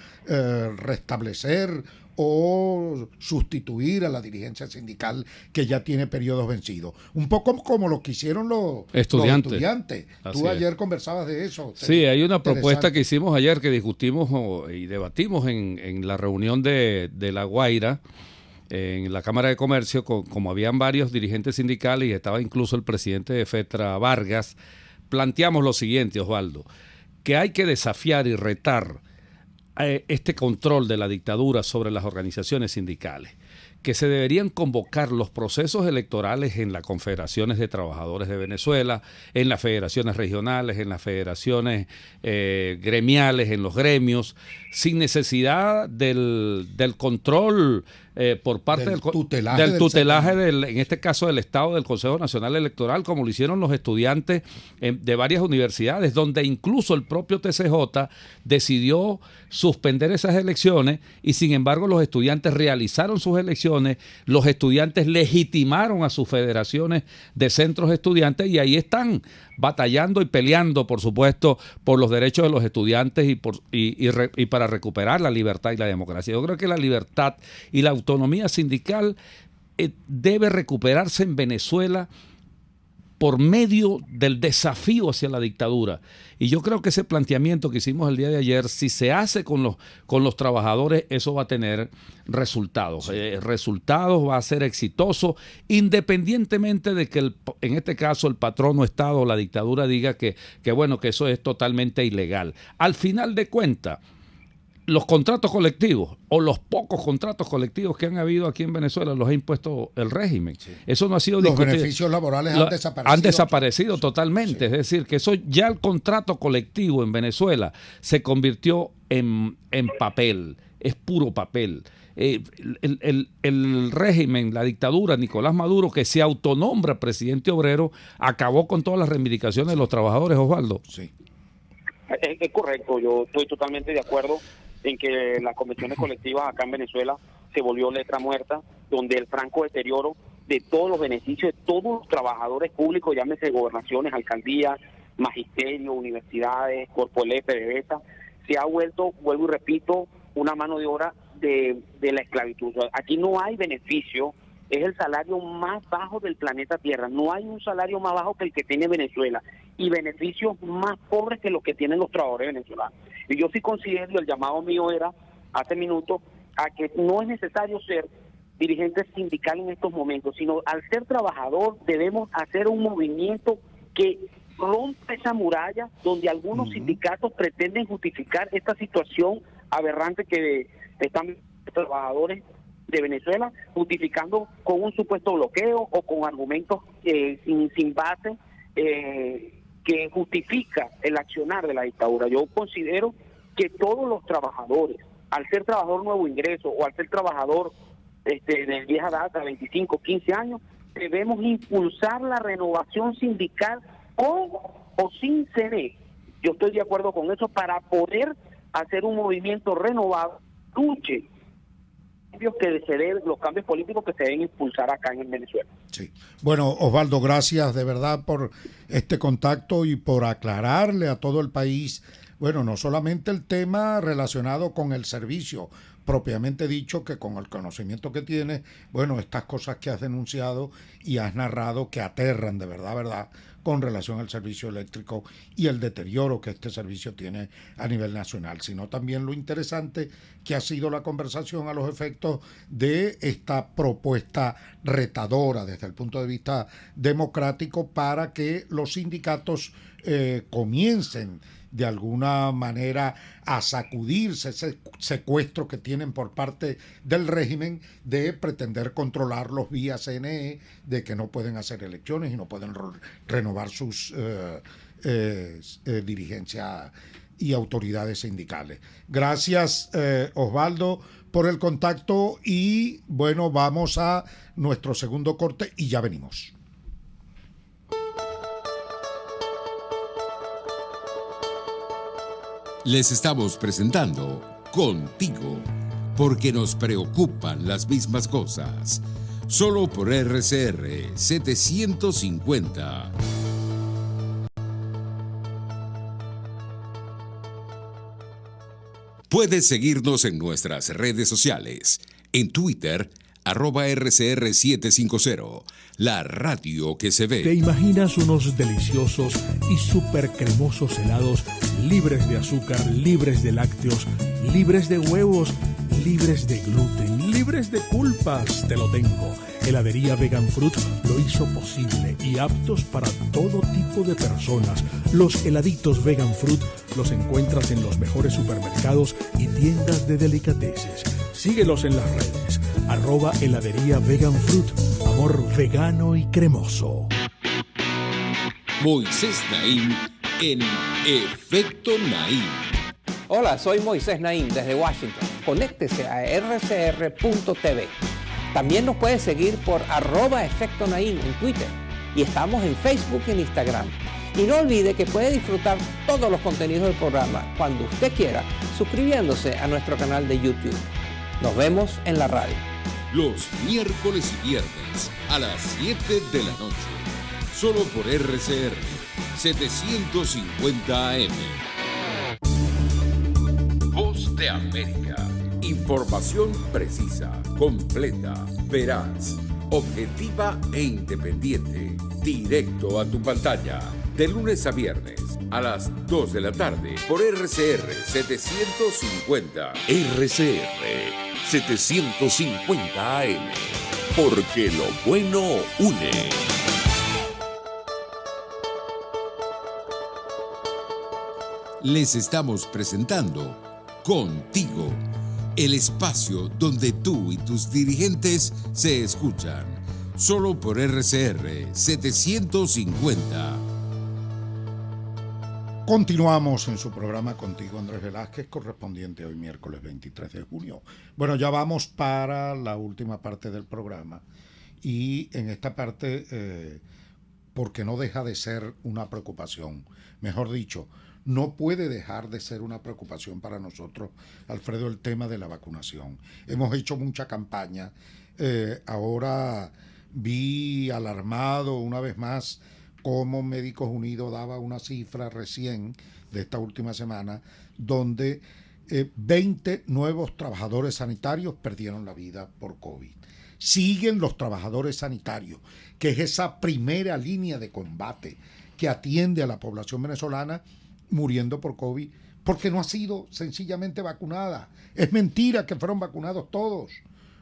Speaker 2: restablecer o sustituir a la dirigencia sindical que ya tiene periodos vencidos. Un poco como lo que hicieron los estudiantes. Tú ayer conversabas de eso.
Speaker 3: Sí, hay una propuesta que hicimos ayer, que discutimos y debatimos en la reunión de La Guaira, en la Cámara de Comercio, como habían varios dirigentes sindicales y estaba incluso el presidente de FETRA, Vargas. Planteamos lo siguiente, Osvaldo, que hay que desafiar y retar este control de la dictadura sobre las organizaciones sindicales, que se deberían convocar los procesos electorales en las confederaciones de trabajadores de Venezuela, en las federaciones regionales, en las federaciones gremiales, en los gremios, sin necesidad del control por parte del tutelaje en este caso del Estado, del Consejo Nacional Electoral, como lo hicieron los estudiantes de varias universidades, donde incluso el propio TCJ decidió suspender esas elecciones, y sin embargo los estudiantes realizaron sus elecciones, los estudiantes legitimaron a sus federaciones de centros estudiantes, y ahí están batallando y peleando, por supuesto, por los derechos de los estudiantes y para recuperar la libertad y la democracia. Yo creo que la libertad y la autonomía sindical debe recuperarse en Venezuela por medio del desafío hacia la dictadura. Y yo creo que ese planteamiento que hicimos el día de ayer, si se hace con los trabajadores, eso va a tener resultados. Sí. Resultados, va a ser exitoso, independientemente de que en este caso el patrono Estado o la dictadura diga que eso es totalmente ilegal. Al final de cuentas, los contratos colectivos o los pocos contratos colectivos que han habido aquí en Venezuela los ha impuesto el régimen. Sí. Eso no ha sido discutido.
Speaker 2: Los beneficios laborales han
Speaker 3: desaparecido totalmente. Sí. Es decir, que eso ya el contrato colectivo en Venezuela se convirtió en papel. Es puro papel. El régimen, la dictadura, Nicolás Maduro, que se autonombra presidente obrero, acabó con todas las reivindicaciones de los trabajadores, Osvaldo.
Speaker 2: Sí.
Speaker 7: Es correcto, yo estoy totalmente de acuerdo en que las convenciones colectivas acá en Venezuela se volvió letra muerta, donde el franco deterioro de todos los beneficios de todos los trabajadores públicos, llámese gobernaciones, alcaldías, magisterio, universidades, Corpoelec, PDVSA, se ha vuelto, vuelvo y repito, una mano de obra de la esclavitud. O sea, aquí no hay beneficio, es el salario más bajo del planeta Tierra, no hay un salario más bajo que el que tiene Venezuela y beneficios más pobres que los que tienen los trabajadores venezolanos. Y yo sí considero, el llamado mío era hace minutos, a que no es necesario ser dirigente sindical en estos momentos, sino al ser trabajador debemos hacer un movimiento que rompa esa muralla donde algunos sindicatos pretenden justificar esta situación aberrante que están los trabajadores de Venezuela, justificando con un supuesto bloqueo o con argumentos sin base que justifica el accionar de la dictadura. Yo considero que todos los trabajadores, al ser trabajador nuevo ingreso o al ser trabajador de vieja data, 25, 15 años, debemos impulsar la renovación sindical con o sin CD. Yo estoy de acuerdo con eso para poder hacer un movimiento renovado, luche los cambios políticos que se deben impulsar acá en Venezuela.
Speaker 2: Sí. Bueno, Osvaldo, gracias de verdad por este contacto y por aclararle a todo el país, bueno, no solamente el tema relacionado con el servicio propiamente dicho, que con el conocimiento que tienes, bueno, estas cosas que has denunciado y has narrado que aterran de verdad, con relación al servicio eléctrico y el deterioro que este servicio tiene a nivel nacional, sino también lo interesante que ha sido la conversación a los efectos de esta propuesta retadora desde el punto de vista democrático para que los sindicatos comiencen de alguna manera a sacudirse ese secuestro que tienen por parte del régimen de pretender controlarlos vía CNE, de que no pueden hacer elecciones y no pueden renovar sus dirigencias y autoridades sindicales. Gracias, Osvaldo, por el contacto y bueno, vamos a nuestro segundo corte y ya venimos.
Speaker 1: Les estamos presentando Contigo, porque nos preocupan las mismas cosas. Solo por RCR 750. Puedes seguirnos en nuestras redes sociales. En Twitter, @RCR750, la radio que se ve.
Speaker 8: ¿Te imaginas unos deliciosos y súper cremosos helados libres de azúcar, libres de lácteos, libres de huevos, libres de gluten, libres de culpas? Te lo tengo. Heladería Vegan Fruit lo hizo posible y aptos para todo tipo de personas. Los heladitos Vegan Fruit los encuentras en los mejores supermercados y tiendas de delicateces. Síguelos en las redes. @heladería Vegan Fruit. Amor vegano y cremoso.
Speaker 1: Moisés Naim en Efecto Naim.
Speaker 9: Hola, soy Moisés Naim desde Washington. Conéctese a rcr.tv. También nos puede seguir por @Efecto Naim en Twitter. Y estamos en Facebook y en Instagram. Y no olvide que puede disfrutar todos los contenidos del programa cuando usted quiera, suscribiéndose a nuestro canal de YouTube. Nos vemos en la radio.
Speaker 1: Los miércoles y viernes a las 7 de la noche. Solo por RCR 750 AM. Voz de América. Información precisa, completa, veraz, objetiva e independiente. Directo a tu pantalla. De lunes a viernes a las 2 de la tarde por RCR 750. RCR 750 AM. Porque lo bueno une. Les estamos presentando Contigo, el espacio donde tú y tus dirigentes se escuchan. Solo por RCR 750.
Speaker 2: Continuamos en su programa Contigo, Andrés Velázquez, correspondiente hoy miércoles 23 de junio. Bueno, ya vamos para la última parte del programa y en esta parte, porque no deja de ser una preocupación, mejor dicho, no puede dejar de ser una preocupación para nosotros, Alfredo, el tema de la vacunación. Hemos hecho mucha campaña, ahora vi alarmado una vez más cómo Médicos Unidos daba una cifra recién de esta última semana donde 20 nuevos trabajadores sanitarios perdieron la vida por COVID. Siguen los trabajadores sanitarios, que es esa primera línea de combate que atiende a la población venezolana, muriendo por COVID, porque no ha sido sencillamente vacunada. Es mentira que fueron vacunados todos.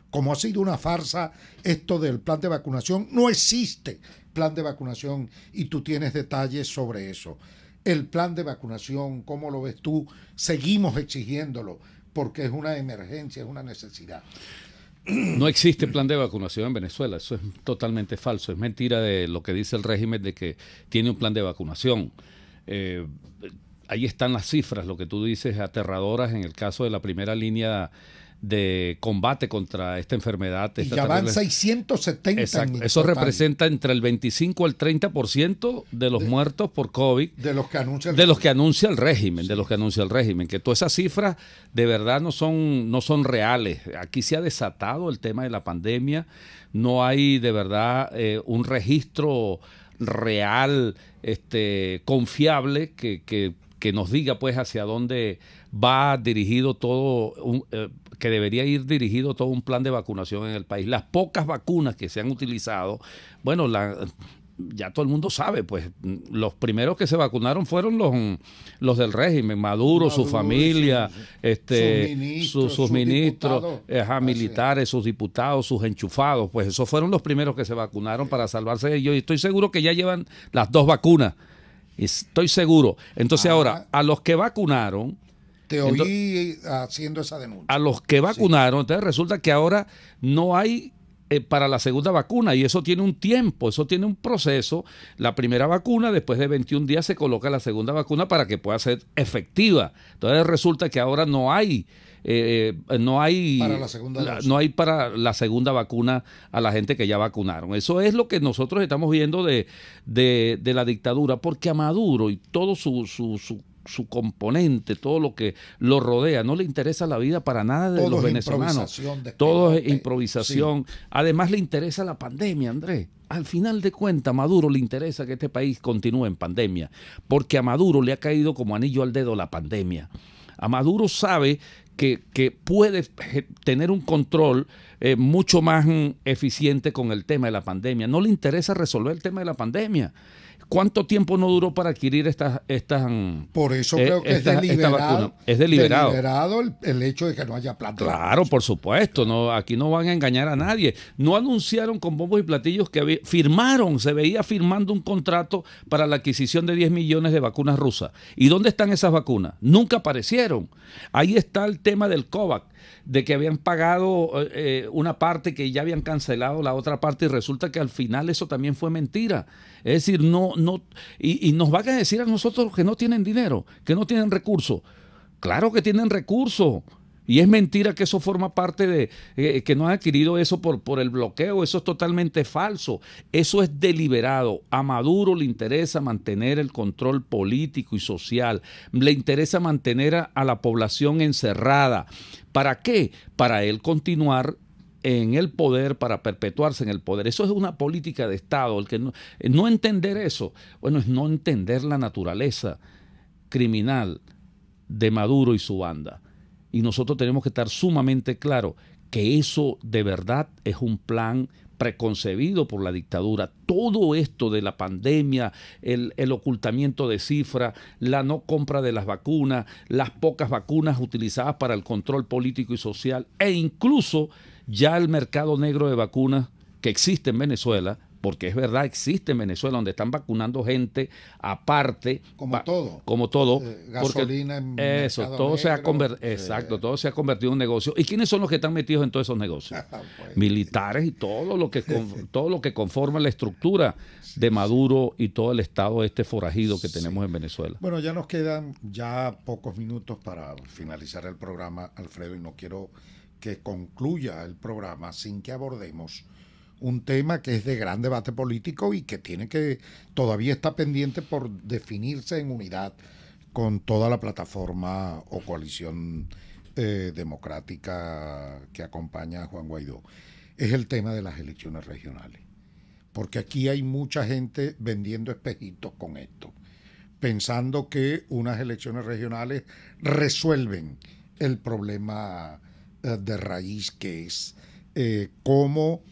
Speaker 2: Como ha sido una farsa esto del plan de vacunación, no existe plan de vacunación y tú tienes detalles sobre eso. El plan de vacunación, ¿cómo lo ves tú? Seguimos exigiéndolo porque es una emergencia, es una necesidad.
Speaker 3: No existe plan de vacunación en Venezuela, eso es totalmente falso. Es mentira de lo que dice el régimen de que tiene un plan de vacunación. Ahí están las cifras, lo que tú dices, aterradoras en el caso de la primera línea de combate contra esta enfermedad.
Speaker 2: Y ya van 670.
Speaker 3: Exacto. Eso representa entre el 25 al 30% de los muertos por COVID.
Speaker 2: De los que anuncia
Speaker 3: el régimen. De los que anuncia el régimen. Que todas esas cifras de verdad no son reales. Aquí se ha desatado el tema de la pandemia. No hay de verdad un registro real, confiable, que nos diga pues hacia dónde va dirigido todo, que debería ir dirigido todo un plan de vacunación en el país. Las pocas vacunas que se han utilizado, bueno, ya todo el mundo sabe, pues los primeros que se vacunaron fueron los del régimen, Maduro, su familia, sus ministros, militares, sus diputados, sus enchufados, pues esos fueron los primeros que se vacunaron para salvarse de ellos. Y estoy seguro que ya llevan las 2 vacunas. Estoy seguro. Entonces ahora, a los que vacunaron...
Speaker 2: Te oí haciendo esa denuncia.
Speaker 3: A los que vacunaron, entonces resulta que ahora no hay para la segunda vacuna y eso tiene un tiempo, eso tiene un proceso. La primera vacuna, después de 21 días se coloca la segunda vacuna para que pueda ser efectiva. Entonces resulta que ahora no hay para la segunda vacuna a la gente que ya vacunaron. Eso es lo que nosotros estamos viendo de la dictadura, porque a Maduro y todo su componente, todo lo que lo rodea, no le interesa la vida para nada de los venezolanos. Todo es improvisación. Sí. Además le interesa la pandemia, Andrés. Al final de cuentas, a Maduro le interesa que este país continúe en pandemia, porque a Maduro le ha caído como anillo al dedo la pandemia. A Maduro sabe que puede tener un control mucho más eficiente con el tema de la pandemia. No le interesa resolver el tema de la pandemia. ¿Cuánto tiempo no duró para adquirir estas
Speaker 2: Por eso creo que es deliberado.
Speaker 3: Es deliberado.
Speaker 2: Deliberado el hecho de que no haya plan.
Speaker 3: Claro, por supuesto. No, aquí no van a engañar a nadie. No anunciaron con bombos y platillos que se veía firmando un contrato para la adquisición de 10 millones de vacunas rusas. ¿Y dónde están esas vacunas? Nunca aparecieron. Ahí está el tema del COVAX, de que habían pagado una parte, que ya habían cancelado la otra parte, y resulta que al final eso también fue mentira. Es decir, y nos van a decir a nosotros que no tienen dinero, que no tienen recursos. Claro que tienen recursos. Y es mentira que eso forma parte de que no han adquirido eso por el bloqueo. Eso es totalmente falso. Eso es deliberado. A Maduro le interesa mantener el control político y social. Le interesa mantener a la población encerrada. ¿Para qué? Para él continuar en el poder, para perpetuarse en el poder. Eso es una política de Estado. El que no entender eso, bueno, es no entender la naturaleza criminal de Maduro y su banda. Y nosotros tenemos que estar sumamente claros que eso de verdad es un plan preconcebido por la dictadura. Todo esto de la pandemia, el ocultamiento de cifras, la no compra de las vacunas, las pocas vacunas utilizadas para el control político y social, e incluso ya el mercado negro de vacunas que existe en Venezuela, porque es verdad, existe en Venezuela, donde están vacunando gente aparte.
Speaker 2: Como todo.
Speaker 3: Como todo.
Speaker 2: Gasolina en
Speaker 3: eso, todo negro, todo se ha convertido en un negocio. ¿Y quiénes son los que están metidos en todos esos negocios? Pues, militares y todo lo que conforma la estructura de Maduro y todo el estado forajido que tenemos en Venezuela.
Speaker 2: Bueno, ya nos quedan pocos minutos para finalizar el programa, Alfredo, y no quiero que concluya el programa sin que abordemos un tema que es de gran debate político y que todavía está pendiente por definirse en unidad con toda la plataforma o coalición democrática que acompaña a Juan Guaidó. Es el tema de las elecciones regionales. porque aquí hay mucha gente vendiendo espejitos con esto, pensando que unas elecciones regionales resuelven el problema de raíz, que es cómo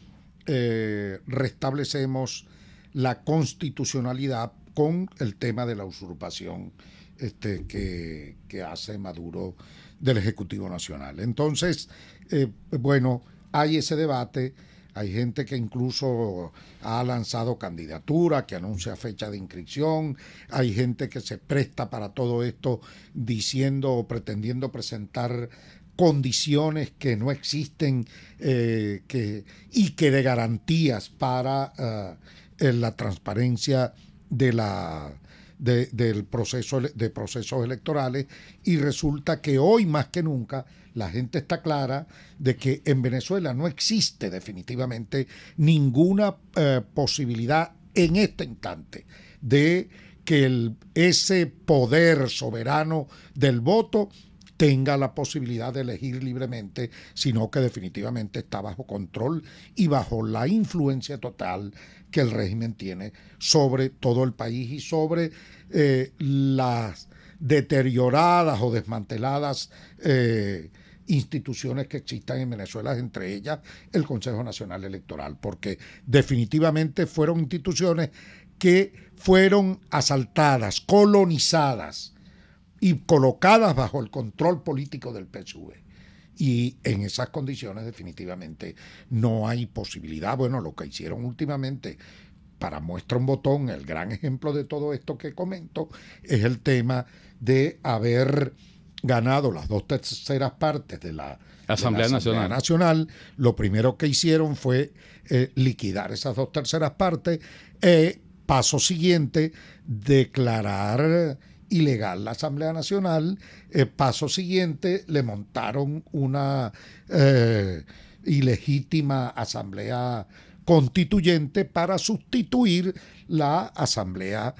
Speaker 2: restablecemos la constitucionalidad con el tema de la usurpación que hace Maduro del Ejecutivo Nacional. Entonces, bueno, hay ese debate. Hay gente que incluso ha lanzado candidatura, que anuncia fecha de inscripción. Hay gente que se presta para todo esto diciendo o pretendiendo presentar condiciones que no existen y que de garantías para la transparencia del proceso de procesos electorales, y resulta que hoy más que nunca la gente está clara de que en Venezuela no existe definitivamente ninguna posibilidad en este instante de que ese poder soberano del voto tenga la posibilidad de elegir libremente, sino que definitivamente está bajo control y bajo la influencia total que el régimen tiene sobre todo el país y sobre las deterioradas o desmanteladas instituciones que existan en Venezuela, entre ellas el Consejo Nacional Electoral, porque definitivamente fueron instituciones que fueron asaltadas, colonizadas y colocadas bajo el control político del PSUV. Y en esas condiciones definitivamente no hay posibilidad. Bueno, lo que hicieron últimamente, para muestra un botón, el gran ejemplo de todo esto que comento, es el tema de haber ganado las 2/3 partes de la Asamblea Nacional. Lo primero que hicieron fue liquidar esas 2/3 partes. Paso siguiente, declarar ilegal la Asamblea Nacional. Paso siguiente, le montaron una ilegítima Asamblea Constituyente para sustituir la Asamblea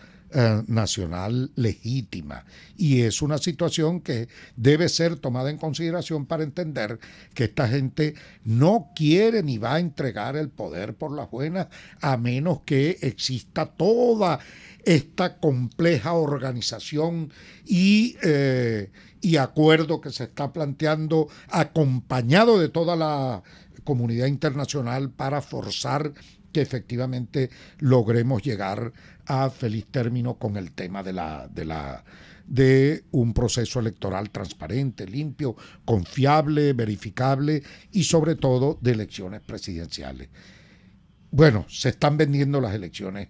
Speaker 2: Nacional legítima. Y es una situación que debe ser tomada en consideración para entender que esta gente no quiere ni va a entregar el poder por las buenas, a menos que exista toda esta compleja organización y acuerdo que se está planteando, acompañado de toda la comunidad internacional, para forzar que efectivamente logremos llegar a feliz término con el tema de un proceso electoral transparente, limpio, confiable, verificable y sobre todo de elecciones presidenciales. Bueno, se están vendiendo las elecciones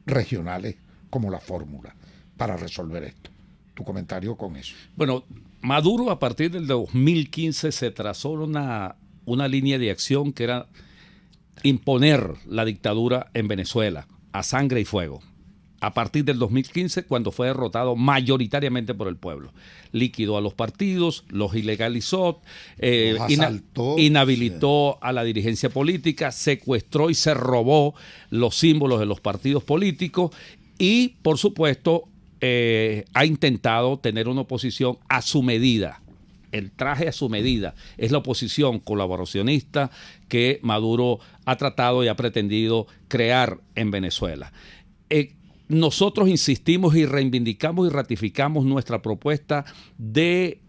Speaker 2: regionales como la fórmula para resolver esto. Tu comentario con eso.
Speaker 3: Bueno, Maduro a partir del 2015 se trazó una línea de acción que era imponer la dictadura en Venezuela a sangre y fuego. A partir del 2015, cuando fue derrotado mayoritariamente por el pueblo, liquidó a los partidos, los ilegalizó, inhabilitó a la dirigencia política, secuestró y se robó los símbolos de los partidos políticos y, por supuesto, ha intentado tener una oposición a su medida. El traje a su medida es la oposición colaboracionista que Maduro ha tratado y ha pretendido crear en Venezuela. Nosotros insistimos y reivindicamos y ratificamos nuestra propuesta de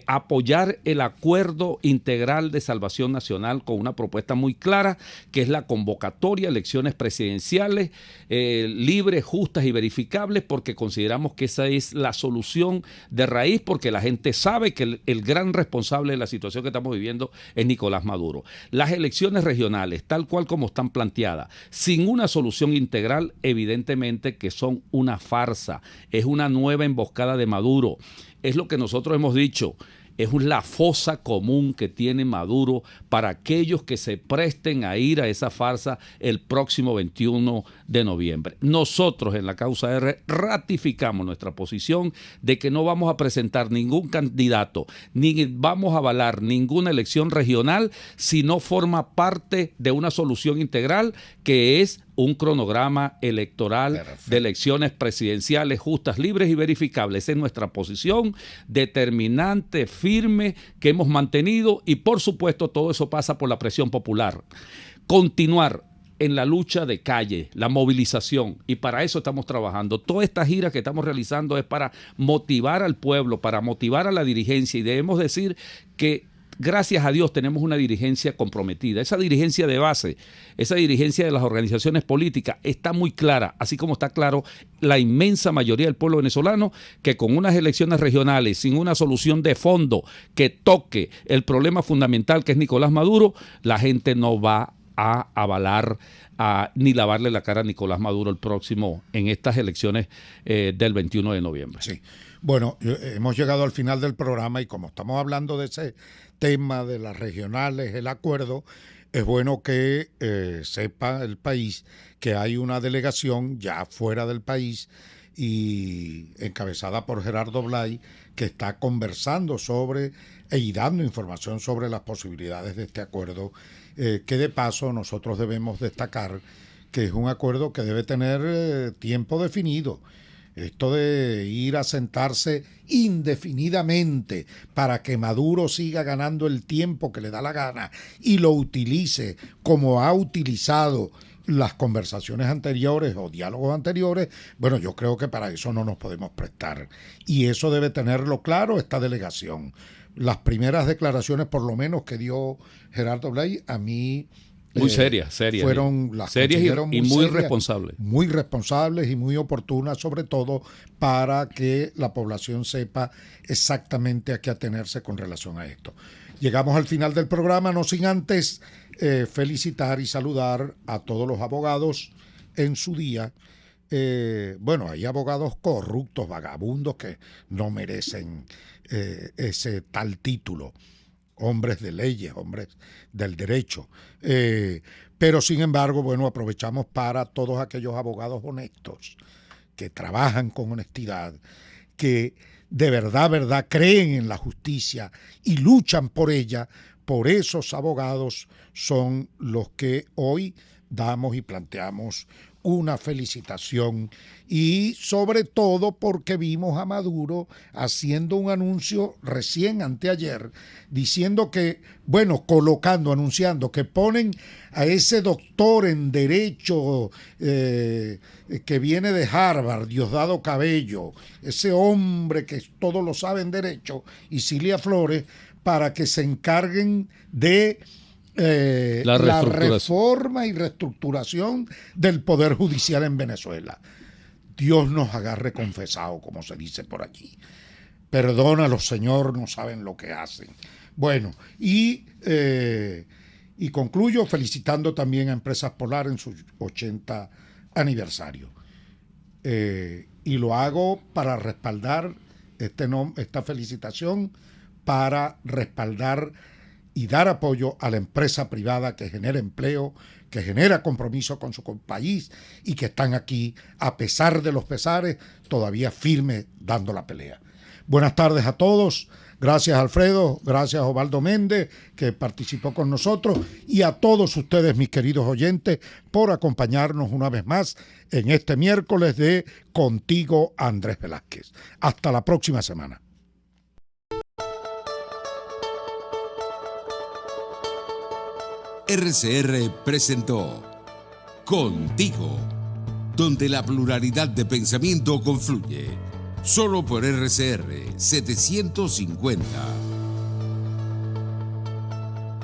Speaker 3: apoyar el acuerdo integral de salvación nacional con una propuesta muy clara, que es la convocatoria a elecciones presidenciales libres, justas y verificables, porque consideramos que esa es la solución de raíz, porque la gente sabe que el gran responsable de la situación que estamos viviendo es Nicolás Maduro. Las elecciones regionales, tal cual como están planteadas, sin una solución integral, evidentemente que son una farsa, es una nueva emboscada de Maduro. Es lo que nosotros hemos dicho, es la fosa común que tiene Maduro para aquellos que se presten a ir a esa farsa el próximo 21 de noviembre. Nosotros en la Causa R ratificamos nuestra posición de que no vamos a presentar ningún candidato, ni vamos a avalar ninguna elección regional si no forma parte de una solución integral que es un cronograma electoral de elecciones presidenciales justas, libres y verificables. Esa es nuestra posición determinante, firme, que hemos mantenido y por supuesto todo eso pasa por la presión popular. Continuar en la lucha de calle, la movilización, y para eso estamos trabajando. Toda esta gira que estamos realizando es para motivar al pueblo, para motivar a la dirigencia, y debemos decir que gracias a Dios tenemos una dirigencia comprometida. Esa dirigencia de base, esa dirigencia de las organizaciones políticas está muy clara, así como está claro la inmensa mayoría del pueblo venezolano, que con unas elecciones regionales, sin una solución de fondo que toque el problema fundamental que es Nicolás Maduro, la gente no va a avalar ni lavarle la cara a Nicolás Maduro en estas elecciones del 21 de noviembre.
Speaker 2: Sí. Bueno, hemos llegado al final del programa y como estamos hablando de ese tema de las regionales, el acuerdo, es bueno que sepa el país que hay una delegación ya fuera del país y encabezada por Gerardo Blay, que está conversando sobre y dando información sobre las posibilidades de este acuerdo, que de paso nosotros debemos destacar que es un acuerdo que debe tener tiempo definido. Esto de ir a sentarse indefinidamente para que Maduro siga ganando el tiempo que le da la gana y lo utilice como ha utilizado las conversaciones anteriores o diálogos anteriores, bueno, yo creo que para eso no nos podemos prestar. Y eso debe tenerlo claro esta delegación. Las primeras declaraciones, por lo menos, que dio Gerardo Blay, a mí...
Speaker 3: Muy serias.
Speaker 2: Fueron las
Speaker 3: serias y muy serias, responsables.
Speaker 2: Muy responsables y muy oportunas, sobre todo para que la población sepa exactamente a qué atenerse con relación a esto. Llegamos al final del programa, no sin antes felicitar y saludar a todos los abogados en su día. Bueno, hay abogados corruptos, vagabundos, que no merecen ese tal título. Hombres de leyes, hombres del derecho. Pero sin embargo, bueno, aprovechamos para todos aquellos abogados honestos que trabajan con honestidad, que de verdad creen en la justicia y luchan por ella. Por esos abogados son los que hoy damos y planteamos una felicitación, y sobre todo porque vimos a Maduro haciendo un anuncio recién anteayer diciendo que, bueno, anunciando que ponen a ese doctor en derecho que viene de Harvard, Diosdado Cabello, ese hombre que todo lo sabe en derecho, y Cilia Flores, para que se encarguen de la reforma y reestructuración del Poder Judicial en Venezuela. Dios nos agarre confesado, como se dice por aquí. Perdónalos, Señor, no saben lo que hacen. Bueno, y concluyo felicitando también a Empresas Polar en su 80 aniversario. Y lo hago para respaldar esta felicitación, para respaldar y dar apoyo a la empresa privada que genera empleo, que genera compromiso con su país y que están aquí, a pesar de los pesares, todavía firmes dando la pelea. Buenas tardes a todos. Gracias, Alfredo. Gracias, Osvaldo Méndez, que participó con nosotros. Y a todos ustedes, mis queridos oyentes, por acompañarnos una vez más en este miércoles de Contigo, Andrés Velázquez. Hasta la próxima semana.
Speaker 1: RCR presentó Contigo, donde la pluralidad de pensamiento confluye. Solo por RCR 750.